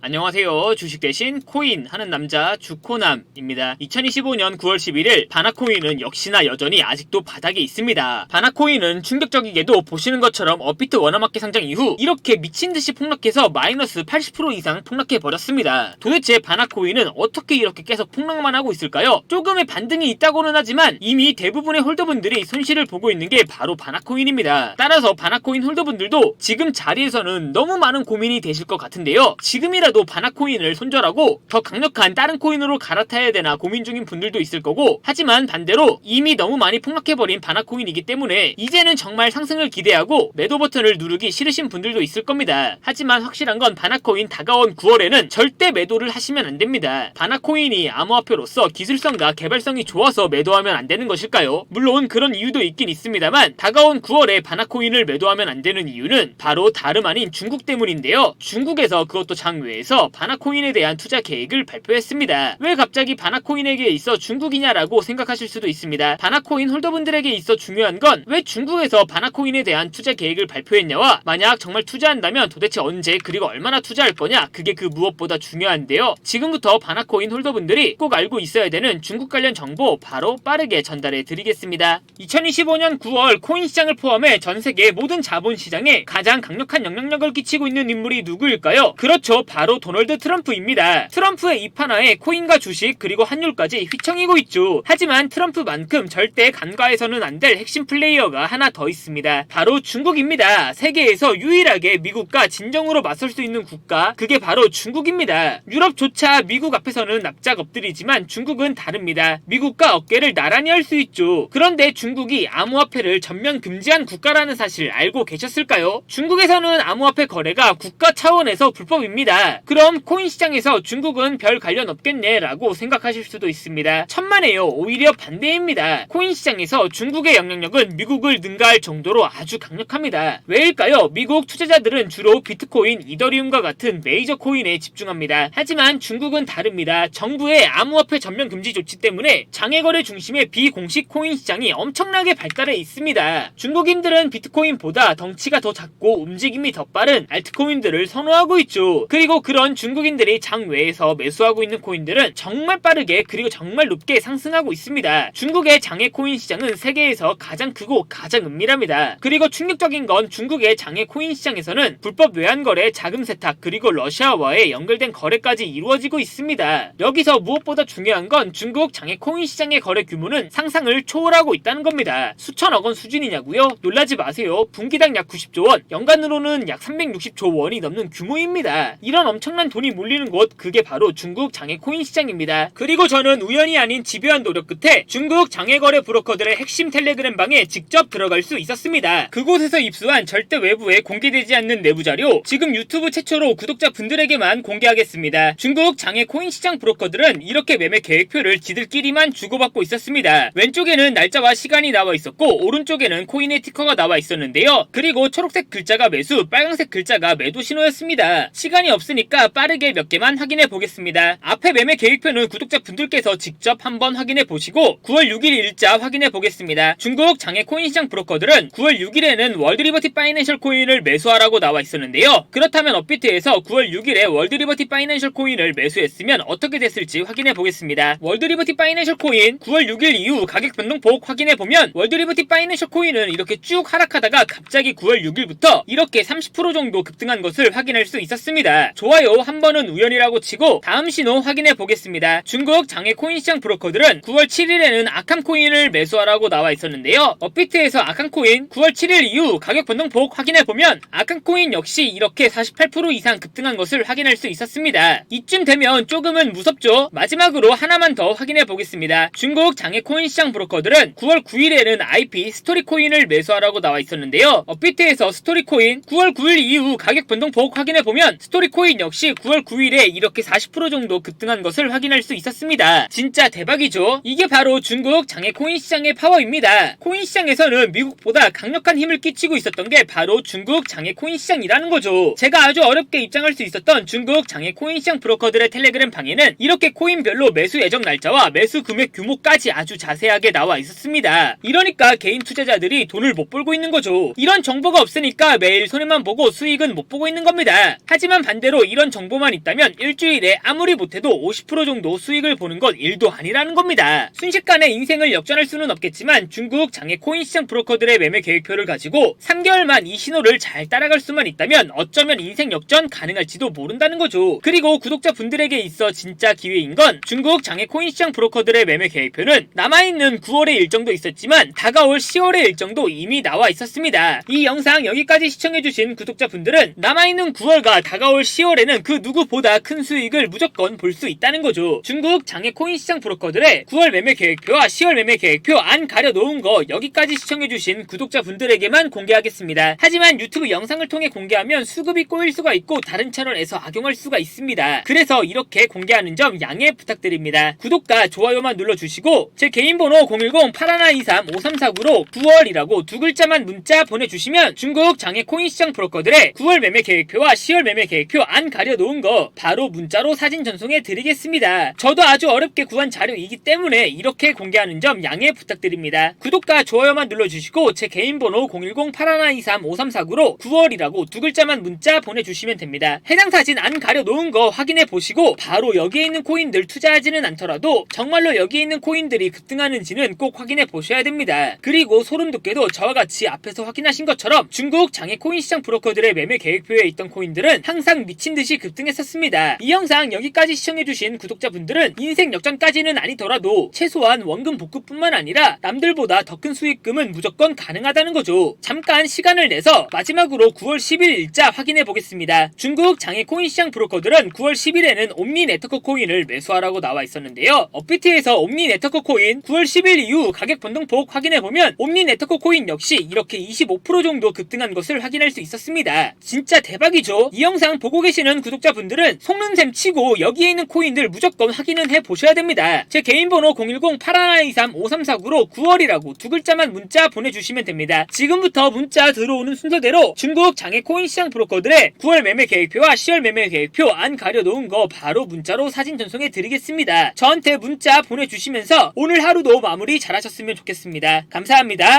안녕하세요. 주식 대신 코인 하는 남자 주코남입니다. 2025년 9월 11일 바나코인은 역시나 여전히 아직도 바닥에 있습니다. 바나코인은 충격적이게도 보시는 것처럼 업비트 원화마켓 상장 이후 이렇게 미친듯이 폭락해서 마이너스 80% 이상 폭락해버렸습니다. 도대체 바나코인은 어떻게 이렇게 계속 폭락만 하고 있을까요? 조금의 반등이 있다고는 하지만 이미 대부분의 홀더분들이 손실을 보고 있는 게 바로 바나코인입니다. 따라서 바나코인 홀더분들도 지금 자리에서는 너무 많은 고민이 되실 것 같은데요. 지금이라도 바나코인을 손절하고 더 강력한 다른 코인으로 갈아타야 되나 고민 중인 분들도 있을 거고, 하지만 반대로 이미 너무 많이 폭락해버린 바나코인이기 때문에 이제는 정말 상승을 기대하고 매도 버튼을 누르기 싫으신 분들도 있을 겁니다. 하지만 확실한 건 바나코인 다가온 9월에는 절대 매도를 하시면 안 됩니다. 바나코인이 암호화폐로서 기술성과 개발성이 좋아서 매도하면 안 되는 것일까요? 물론 그런 이유도 있긴 있습니다만 다가온 9월에 바나코인을 매도하면 안 되는 이유는 바로 다름 아닌 중국 때문인데요. 중국에서, 그것도 장외에서 바나코인에 대한 투자 계획을 발표했습니다. 왜 갑자기 바나코인에게 있어 중국이냐라고 생각하실 수도 있습니다. 바나코인 홀더분들에게 있어 중요한 건 왜 중국에서 바나코인에 대한 투자 계획을 발표했냐와, 만약 정말 투자한다면 도대체 언제 그리고 얼마나 투자할 거냐, 그게 그 무엇보다 중요한데요. 지금부터 바나코인 홀더분들이 꼭 알고 있어야 되는 중국 관련 정보 바로 빠르게 전달해 드리겠습니다. 2025년 9월 코인 시장을 포함해 전 세계 모든 자본시장에 가장 강력한 영향력을 끼치고 있는 인물이 누구일까요? 그렇죠, 바로 도널드 트럼프입니다. 트럼프의 입 하나에 코인과 주식 그리고 환율까지 휘청이고 있죠. 하지만 트럼프만큼 절대 간과해서는 안 될 핵심 플레이어가 하나 더 있습니다. 바로 중국입니다. 세계에서 유일하게 미국과 진정으로 맞설 수 있는 국가, 그게 바로 중국입니다. 유럽조차 미국 앞에서는 납작 엎드리지만 중국은 다릅니다. 미국과 어깨를 나란히 할 수 있죠. 그런데 중국이 암호화폐를 전면 금지한 국가라는 사실 알고 계셨을까요? 중국에서는 암호화폐 거래가 국가 차원에서 불법입니다. 그럼 코인 시장에서 중국은 별 관련 없겠네 라고 생각하실 수도 있습니다. 천만에요. 오히려 반대입니다. 코인 시장에서 중국의 영향력은 미국을 능가할 정도로 아주 강력합니다. 왜일까요? 미국 투자자들은 주로 비트코인, 이더리움과 같은 메이저 코인에 집중합니다. 하지만 중국은 다릅니다. 정부의 암호화폐 전면 금지 조치 때문에 장외거래 중심의 비공식 코인 시장이 엄청나게 발달해 있습니다. 중국인들은 비트코인보다 덩치가 더 작고 움직임이 더 빠른 알트코인들을 선호하고 있죠. 그리고 그런 중국인들이 장외에서 매수하고 있는 코인들은 정말 빠르게 그리고 정말 높게 상승하고 있습니다. 중국의 장외 코인 시장은 세계에서 가장 크고 가장 은밀합니다. 그리고 충격적인 건 중국의 장외 코인 시장에서는 불법 외환거래, 자금 세탁, 그리고 러시아와의 연결된 거래까지 이루어지고 있습니다. 여기서 무엇보다 중요한 건 중국 장외 코인 시장의 거래 규모는 상상을 초월하고 있다는 겁니다. 수천억 원 수준이냐고요? 놀라지 마세요. 분기당 약 90조 원, 연간으로는 약 360조 원이 넘는 규모입니다. 이런 엄청난 돈이 몰리는 곳, 그게 바로 중국 장외 코인 시장입니다. 그리고 저는 우연이 아닌 집요한 노력 끝에 중국 장외거래 브로커들의 핵심 텔레그램 방에 직접 들어갈 수 있었습니다. 그곳에서 입수한 절대 외부에 공개되지 않는 내부 자료, 지금 유튜브 최초로 구독자분들에게만 공개하겠습니다. 중국 장외 코인 시장 브로커들은 이렇게 매매 계획표를 지들끼리만 주고받고 있었습니다. 왼쪽에는 날짜와 시간이 나와 있었고 오른쪽에는 코인의 티커가 나와 있었는데요. 그리고 초록색 글자가 매수, 빨간색 글자가 매도 신호였습니다. 시간이 없으니까 빠르게 몇 개만 확인해 보겠습니다. 앞에 매매 계획표는 구독자분들께서 직접 한번 확인해 보시고 9월 6일 일자 확인해 보겠습니다. 중국 장외 코인 시장 브로커들은 9월 6일에는 월드리버티 파이낸셜 코인을 매수하라고 나와 있었는데요. 그렇다면 업비트에서 9월 6일에 월드리버티 파이낸셜 코인을 매수했으면 어떻게 됐을지 확인해 보겠습니다. 월드리버티 파이낸셜 코인 9월 6일 이후 가격 변동폭 확인해 보면 월드리버티 파이낸셜 코인은 이렇게 쭉 하락하다가 갑자기 9월 6일부터 이렇게 30% 정도 급등한 것을 확인할 수 있었습니다. 좋아요, 한 번은 우연이라고 치고 다음 신호 확인해 보겠습니다. 중국 장외 코인 시장 브로커들은 9월 7일에는 아캄 코인을 매수하라고 나와 있었는데요. 업비트에서 아캄 코인 9월 7일 이후 가격 변동폭 확인해 보면 아캄 코인 역시 이렇게 48% 이상 급등한 것을 확인할 수 있었습니다. 이쯤 되면 조금은 무섭죠? 마지막으로 하나만 더 확인해 보겠습니다. 중국 장외 코인 시장 브로커들은 9월 9일에는 IP 스토리 코인을 매수하라고 나와 있었는데요. 업비트에서 스토리 코인 9월 9일 이후 가격 변동폭 확인해 보면 스토리 코인 역시 9월 9일에 이렇게 40% 정도 급등한 것을 확인할 수 있었습니다. 진짜 대박이죠? 이게 바로 중국 장외 코인 시장의 파워입니다. 코인 시장에서는 미국보다 강력한 힘을 끼치고 있었던 게 바로 중국 장외 코인 시장이라는 거죠. 제가 아주 어렵게 입장할 수 있었던 중국 장외 코인 시장 브로커들의 텔레그램 방에는 이렇게 코인별로 매수 예정 날짜와 매수 금액 규모까지 아주 자세하게 나와 있었습니다. 이러니까 개인 투자자들이 돈을 못 벌고 있는 거죠. 이런 정보가 없으니까 매일 손해만 보고 수익은 못 보고 있는 겁니다. 하지만 반대로 이런 정보만 있다면 일주일에 아무리 못해도 50% 정도 수익을 보는 건 일도 아니라는 겁니다. 순식간에 인생을 역전할 수는 없겠지만 중국 장외 코인 시장 브로커들의 매매 계획표를 가지고 3개월만 이 신호를 잘 따라갈 수만 있다면 어쩌면 인생 역전 가능할지도 모른다는 거죠. 그리고 구독자분들에게 있어 진짜 기회인 건 중국 장외 코인 시장 브로커들의 매매 계획표는 남아있는 9월의 일정도 있었지만 다가올 10월의 일정도 이미 나와 있었습니다. 이 영상 여기까지 시청해주신 구독자분들은 남아있는 9월과 다가올 10월에는 그 누구보다 큰 수익을 무조건 볼 수 있다는 거죠. 중국 장외 코인 시장 브로커들의 9월 매매 계획표와 10월 매매 계획표 안 가려놓은 거 여기까지 시청해주신 구독자분들에게만 공개하겠습니다. 하지만 유튜브 영상을 통해 공개하면 수급이 꼬일 수가 있고 다른 채널에서 악용할 수가 있습니다. 그래서 이렇게 공개하는 점 양해 부탁드립니다. 구독과 좋아요만 눌러주시고 제 개인 번호 010-8123-5349로 9월이라고 두 글자만 문자 보내주시면 중국 장외 코인 시장 브로커들의 9월 매매 계획표와 10월 매매 계획표 안 가려놓은 거 바로 문자로 사진 전송해 드리겠습니다. 저도 아주 어렵게 구한 자료이기 때문에 이렇게 공개하는 점 양해 부탁드립니다. 구독과 좋아요만 눌러주시고 제 개인 번호 010-8123-5349로 9월이라고 두 글자만 문자 보내주시면 됩니다. 해당 사진 안 가려놓은 거 확인해 보시고 바로 여기에 있는 코인들 투자하지는 않더라도 정말로 여기에 있는 코인들이 급등하는지는 꼭 확인해 보셔야 됩니다. 그리고 소름 돋게도 저와 같이 앞에서 확인하신 것처럼 중국 장외 코인 시장 브로커들의 매매 계획표에 있던 코인들은 항상 미친듯이 급등했었습니다. 이 영상 여기까지 시청해주신 구독자분들은 인생 역전까지는 아니더라도 최소한 원금 복구뿐만 아니라 남들보다 더 큰 수익금은 무조건 가능하다는 거죠. 잠깐 시간을 내서 마지막으로 9월 10일 일자 확인해 보겠습니다. 중국 장외 코인 시장 브로커들은 9월 10일에는 옴니 네트워크 코인을 매수하라고 나와 있었는데요. 업비트에서 옴니 네트워크 코인 9월 10일 이후 가격 변동폭 확인해 보면 옴니 네트워크 코인 역시 이렇게 25% 정도 급등한 것을 확인할 수 있었습니다. 진짜 대박이죠. 이 영상 보고 계시는 구독자분들은 속는셈 치고 여기에 있는 코인들 무조건 확인은 해보셔야 됩니다. 제 개인 번호 010-8123-5349로 9월이라고 두 글자만 문자 보내주시면 됩니다. 지금부터 문자 들어오는 순서대로 중국 장외 코인 시장 브로커들의 9월 매매 계획표와 10월 매매 계획표 안 가려놓은 거 바로 문자로 사진 전송해 드리겠습니다. 저한테 문자 보내주시면서 오늘 하루도 마무리 잘하셨으면 좋겠습니다. 감사합니다.